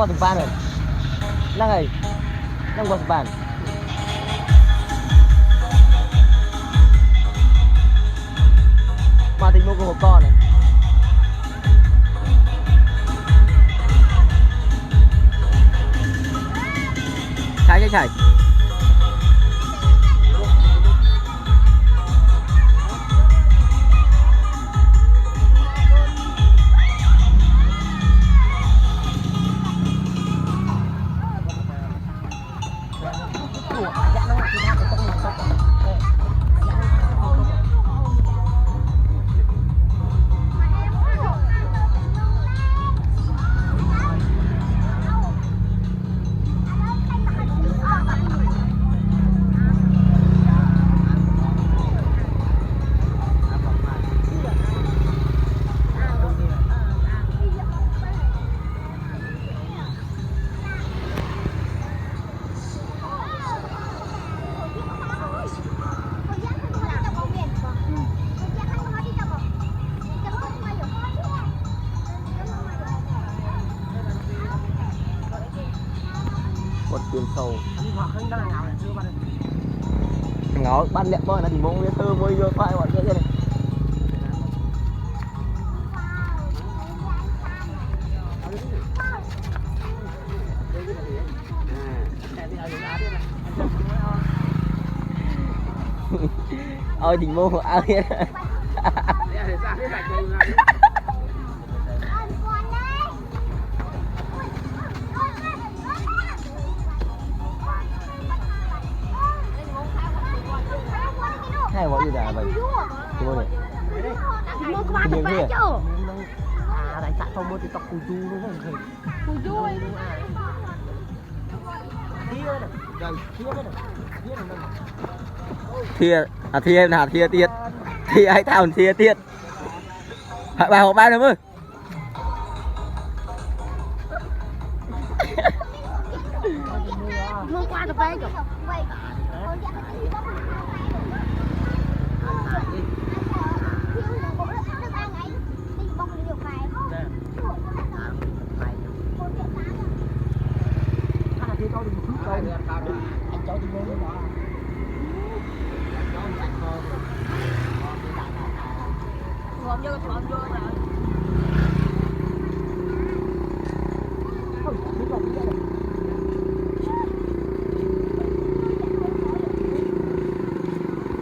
qua từng ban rồi năng này năng qua từng ban mà tình mua của một con này chạy tiền sầu ngó ban lẹ bơi là thì mong tư môi vô khoai bọn kia này ôi thì mua áo kia hay quá gì đã vậy thì mua này mua có bán được bán chứ à đại tại không mua thì tóc cùi chu đúng không cùi chu ấy thia à thia nào thia tiết thì ai thảo thia tiết bà hộ ba được không mua qua được bán chứ Không,